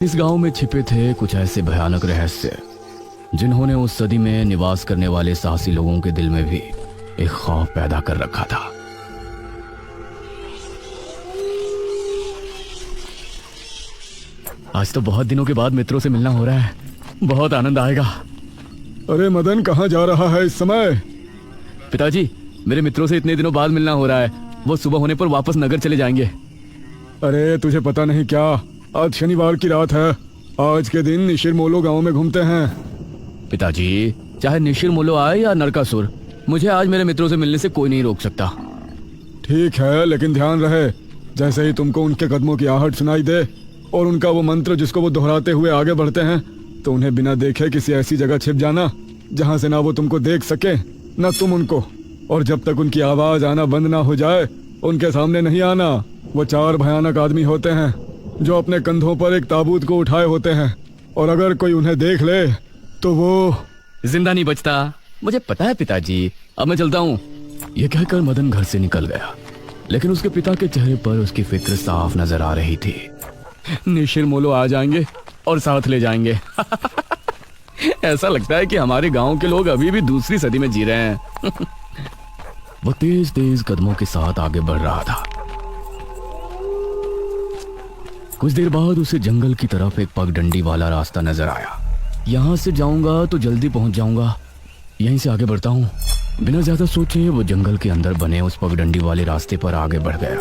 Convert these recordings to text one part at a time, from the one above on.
इस गांव में छिपे थे कुछ ऐसे भयानक रहस्य जिन्होंने उस सदी में निवास करने वाले साहसी लोगों के दिल में भी एक खौफ पैदा कर रखा था। आज तो बहुत दिनों के बाद मित्रों से मिलना हो रहा है, बहुत आनंद आएगा। अरे मदन, कहाँ जा रहा है इस समय? पिताजी, मेरे मित्रों से इतने दिनों बाद मिलना हो रहा है। वो सुबह होने पर वापस नगर चले जाएंगे। अरे तुझे पता नहीं क्या, आज शनिवार की रात है। आज के दिन निशिर मोलो गांव में घूमते हैं। पिताजी, चाहे निशिर मोलो आए या नरकासुर, मुझे आज मेरे मित्रों से मिलने से कोई नहीं रोक सकता। ठीक है, लेकिन ध्यान रहे, जैसे ही तुमको उनके कदमों की आहट सुनाई दे और उनका वो मंत्र जिसको वो दोहराते हुए आगे बढ़ते हैं, तो उन्हें बिना देखे किसी ऐसी जगह छिप जाना जहां से ना वो तुमको देख सके ना तुम उनको। और जब तक उनकी आवाज आना बंद ना हो जाए, उनके सामने नहीं आना। वो 4 भयानक आदमी होते हैं जो अपने कंधों पर एक ताबूत को उठाए होते हैं, और अगर कोई उन्हें देख ले तो वो जिंदा नहीं बचता। मुझे पता है पिताजी, अब मैं चलता हूँ। यह कहकर मदन घर से निकल गया, लेकिन उसके पिता के चेहरे पर उसकी फिक्र साफ नजर आ रही थी। निशिर मोलो आ जाएंगे और साथ ले जाएंगे। ऐसा लगता है कि हमारे गांव के लोग अभी भी दूसरी सदी में जी रहे हैं। वो तेज तेज कदमों के साथ आगे बढ़ रहा था। कुछ देर बाद उसे जंगल की तरफ एक पगडंडी वाला रास्ता नजर आया। यहां से जाऊंगा तो जल्दी पहुंच जाऊंगा, यहीं से आगे बढ़ता हूं। बिना ज्यादा सोचे वो जंगल के अंदर बने उस पगडंडी वाले रास्ते पर आगे बढ़ गया।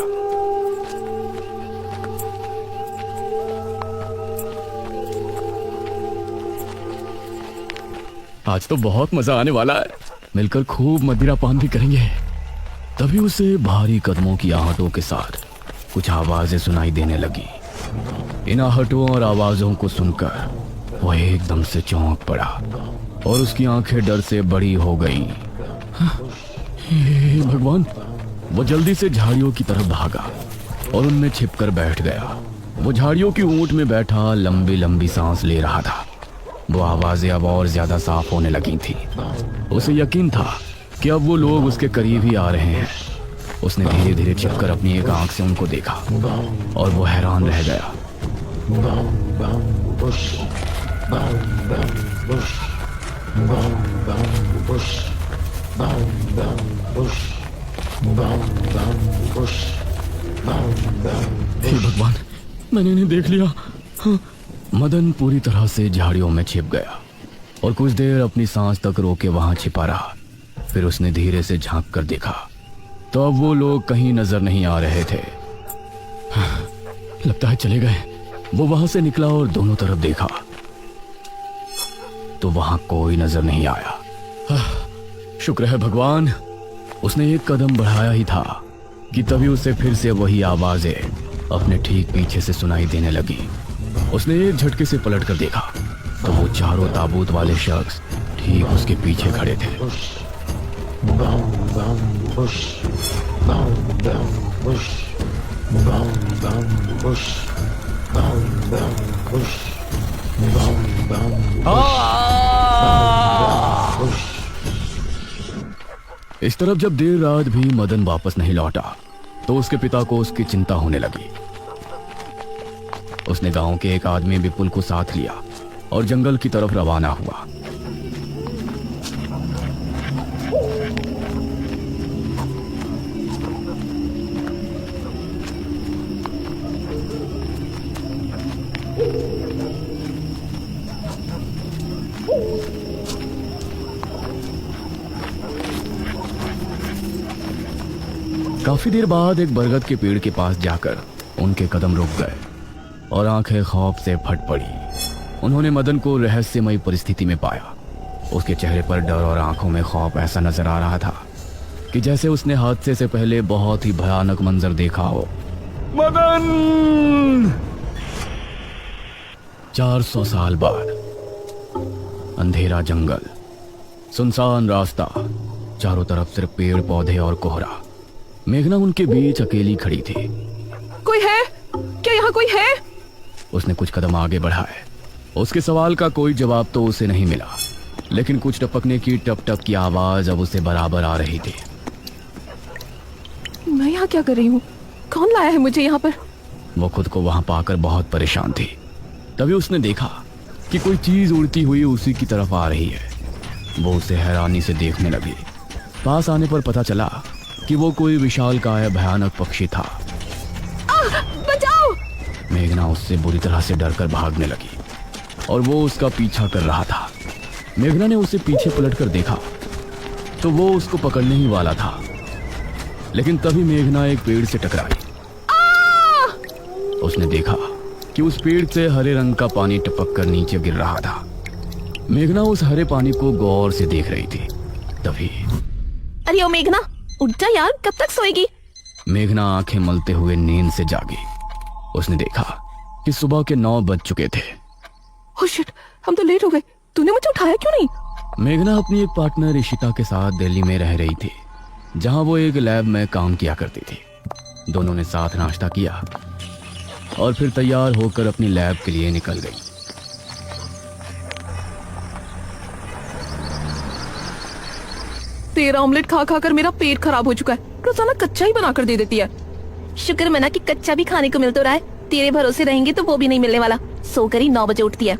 आज तो बहुत मजा आने वाला है, मिलकर खूब मदिरा पान भी करेंगे। तभी उसे भारी कदमों की आहटों के साथ कुछ आवाजें सुनाई देने लगी। इन आहटों और आवाजों को सुनकर वह एकदम से चौंक पड़ा और उसकी आंखें डर से बड़ी हो गईं। हे भगवान! वो जल्दी से झाड़ियों की तरफ भागा और उनमें छिपकर बैठ गया। वो झाड़ियों की ऊंट में बैठा लंबी लंबी सांस ले रहा था। वो आवाजें अब और ज्यादा साफ होने लगी थी। उसे यकीन था कि अब वो लोग उसके करीब ही आ रहे हैं। उसने धीरे धीरे छिपकर अपनी एक आंख से उनको देखा और वो हैरान रह गया। हे भगवान, मैंने इन्हें देख लिया। हाँ। मदन पूरी तरह से झाड़ियों में छिप गया और कुछ देर अपनी सांस तक रोके वहां छिपा रहा। फिर उसने धीरे से झांक कर देखा तो अब वो लोग कहीं नजर नहीं आ रहे थे। लगता है चले गए। वो वहां से निकला और दोनों तरफ देखा तो वहां कोई नजर नहीं आया। शुक्र है भगवान, उसने एक कदम बढ़ाया ही था कि तभी उसे फिर से वही आवाजें अपने ठीक पीछे से सुनाई देने लगी। उसने एक झटके से पलट कर देखा तो वो चारों ताबूत वाले शख्स ठीक उसके पीछे खड़े थे। इस तरफ जब देर रात भी मदन वापस नहीं लौटा तो उसके पिता को उसकी चिंता होने लगी। उसने गांव के एक आदमी विपुल को साथ लिया और जंगल की तरफ रवाना हुआ। काफी देर बाद एक बरगद के पेड़ के पास जाकर उनके कदम रुक गए और आंखें खौफ से फट पड़ी। उन्होंने मदन को रहस्यमयी परिस्थिति में पाया। उसके चेहरे पर डर और आंखों में खौफ ऐसा नजर आ रहा था कि जैसे उसने हादसे से पहले बहुत ही भयानक मंजर देखा हो। मदन! 400 साल बाद अंधेरा जंगल, सुनसान रास्ता, चारों तरफ सिर्फ पेड़ पौधे और कोहरा। मेघना उनके बीच अकेली खड़ी थी। कोई है क्या? यहाँ कोई है? उसने कुछ कदम आगे बढ़ाए। उसके सवाल का कोई जवाब तो उसे नहीं मिला, लेकिन कुछ टपकने की टप टप की आवाज अब उसे बराबर आ रही थी। मैं यहाँ क्या कर रही हूँ? कौन लाया है मुझे यहाँ पर? वो खुद को वहां पाकर बहुत परेशान थी। तभी उसने देखा कि कोई चीज उड़ती हुई उसी की तरफ आ रही है। वो उसे हैरानी से देखने लगी। पास आने पर पता चला कि वो कोई विशालकाय भयानक पक्षी था। बचाओ! मेघना उससे बुरी तरह से डरकर भागने लगी और वो उसका पीछा कर रहा था। मेघना ने उसे पीछे पलटकर देखा तो वो उसको पकड़ने ही वाला था, लेकिन तभी मेघना एक पेड़ से टकराई। उसने देखा कि उस पेड़ से हरे रंग का पानी टपक कर नीचे गिर रहा था। मेघना उस हरे पानी को गौर से देख रही थी। तभी अरे ओ मेघना, उठ जा यार, कब तक सोएगी? मेघना आंखें मलते हुए नींद से जागी। उसने देखा कि सुबह के 9 बज चुके थे। ओह शिट, हम तो लेट हो गए। तूने मुझे उठाया क्यों नहीं? मेघना अपनी एक पार्टनर इशिता के साथ दिल्ली में रह रही थी, जहां वो एक लैब में काम किया करती थी। दोनों ने साथ नाश्ता किया और फिर तैयार होकर अपनी लैब के लिए निकल गई। तेरा ऑमलेट खा खा कर मेरा पेट खराब हो चुका है। रोजाना कच्चा ही बना कर दे देती है। शुक्र मना कि कच्चा भी खाने को मिल तो रहा है। तेरे भरोसे रहेंगे तो वो भी नहीं मिलने वाला। सोकर ही 9 बजे उठती है।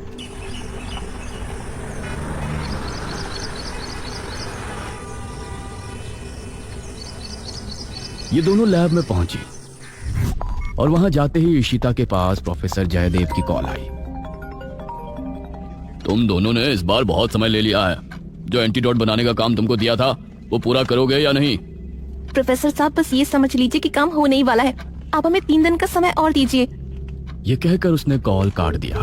ये दोनों लैब में पहुंची और वहां जाते ही इशिता के पास प्रोफेसर जयदेव की कॉल आई। तुम दोनों ने इस बार बहुत समय ले लिया है। जो एंटीडोट बनाने का काम तुमको दिया था वो पूरा करोगे या नहीं? प्रोफेसर साहब, बस ये समझ लीजिए कि काम होने ही वाला है। आप हमें 3 दिन का समय और दीजिए। ये कहकर उसने कॉल काट दिया।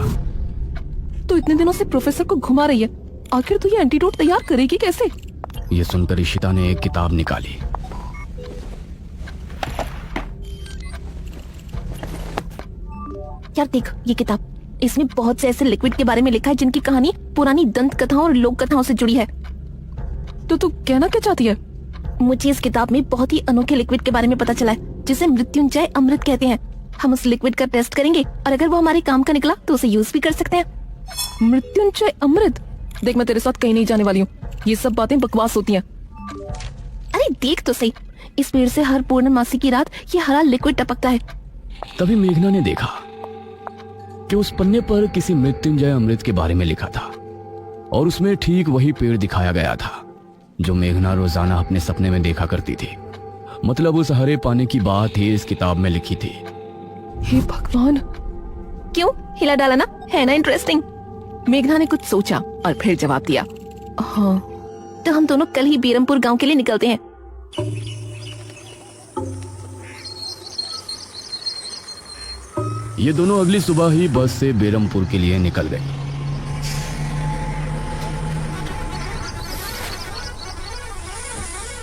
तो इतने दिनों से प्रोफेसर को घुमा रही है। आखिर तो ये एंटीडोट तैयार करेगी कैसे? ये सुनकर इशिता ने एक किताब निकाली। यार देख ये किताब, इसमें बहुत से ऐसे लिक्विड के बारे में लिखा है जिनकी कहानी पुरानी दंत कथाओं और लोक कथाओं से जुड़ी है। तो तू कहना क्या चाहती है? मुझे इस किताब में बहुत ही अनोखे लिक्विड के बारे में पता चला है, जिसे मृत्युंजय अमृत कहते हैं। हम उस लिक्विड का टेस्ट करेंगे और अगर वो हमारे काम का निकला तो उसे यूज भी कर सकते हैं। मृत्युंजय अमृत? देख, मैं तेरे साथ कहीं नहीं जाने वाली हूँ। ये सब बातें बकवास होती हैं। अरे देख तो सही, इस पेड़ से हर पूर्णमासी की रात ये हरा लिक्विड टपकता है। तभी मेघना ने देखा कि उस पन्ने पर किसी मृत्युंजय अमृत के बारे में लिखा था और उसमें ठीक वही पेड़ दिखाया गया था जो मेघना रोजाना अपने सपने में देखा करती थी। मतलब उस हरे पानी की बात ही इस किताब में लिखी थी। हे भगवान, क्यों हिला डाला ना? है ना इंटरेस्टिंग? मेघना ने कुछ सोचा और फिर जवाब दिया, हाँ। तो हम दोनों कल ही बीरमपुर गांव के लिए निकलते हैं। ये दोनों अगली सुबह ही बस से बेरमपुर के लिए निकल गई।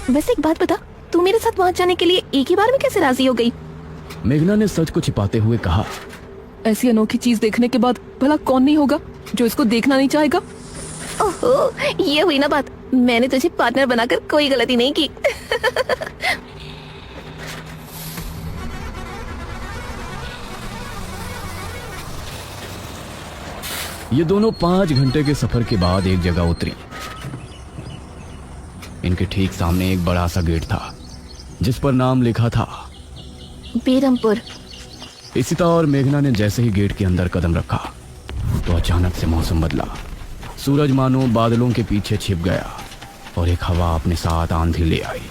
वैसे एक बात बता, तू मेरे साथ वहां जाने के लिए एक ही बार में कैसे राजी हो गई? मेघना ने सच को छिपाते हुए कहा, ऐसी अनोखी चीज देखने के बाद भला कौन नहीं होगा जो इसको देखना नहीं चाहेगा? ओहो, ये हुई ना बात। मैंने तुझे पार्टनर बनाकर कोई गलती नहीं की। ये दोनों 5 घंटे के सफर के बाद एक जगह उतरी। इनके ठीक सामने एक बड़ा सा गेट था जिस पर नाम लिखा था बेरमपुर। इशिता और मेघना ने जैसे ही गेट के अंदर कदम रखा तो अचानक से मौसम बदला। सूरज मानो बादलों के पीछे छिप गया और एक हवा अपने साथ आंधी ले आई।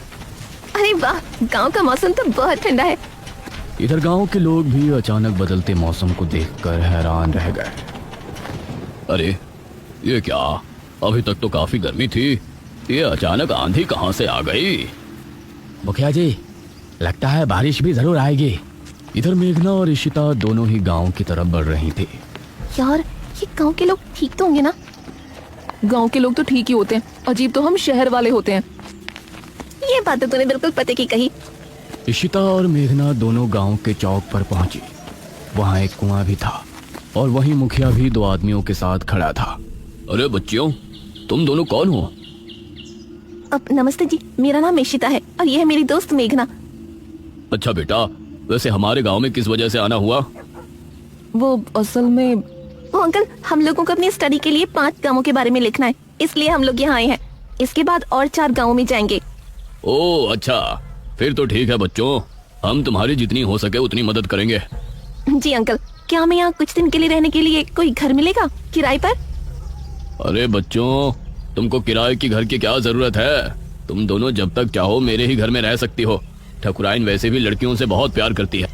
अरे वाह, गांव का मौसम तो बहुत ठंडा है। इधर गांव के लोग भी अचानक बदलते मौसम को देखकर हैरान रह गए। अरे ये क्या, अभी तक तो काफी गर्मी थी, ये अचानक आंधी कहां से आ गई? मुखिया जी, लगता है बारिश भी जरूर आएगी। इधर मेघना और इशिता दोनों ही गांव की तरफ बढ़ रही थी। यार ये गांव के लोग ठीक तो होंगे ना? गांव के लोग तो ठीक ही होते हैं, अजीब तो हम शहर वाले होते हैं। ये बात तो तूने बिल्कुल पते की कही। इशिता और मेघना दोनों गांव के चौक पर पहुंची। वहां एक कुआं भी था और वहीं मुखिया भी 2 आदमियों के साथ खड़ा था। अरे बच्चियों, तुम दोनों कौन हो? अब नमस्ते जी, मेरा नाम इशिता है और ये है मेरी दोस्त मेघना। अच्छा बेटा, वैसे हमारे गांव में किस वजह से आना हुआ? वो असल में वो अंकल, हम लोगों को अपनी स्टडी के लिए 5 गांवों के बारे में लिखना है, इसलिए हम लोग यहाँ आए हैं। इसके बाद और 4 गांवों में जाएंगे। ओह अच्छा, फिर तो ठीक है बच्चों, हम तुम्हारी जितनी हो सके उतनी मदद करेंगे। जी अंकल, क्या हमें यहाँ कुछ दिन के लिए रहने के लिए कोई घर मिलेगा किराए पर? अरे बच्चों, तुमको किराए की घर की क्या जरूरत है? तुम दोनों जब तक चाहो मेरे ही घर में रह सकती हो। ठकुराइन वैसे भी लड़कियों से बहुत प्यार करती है।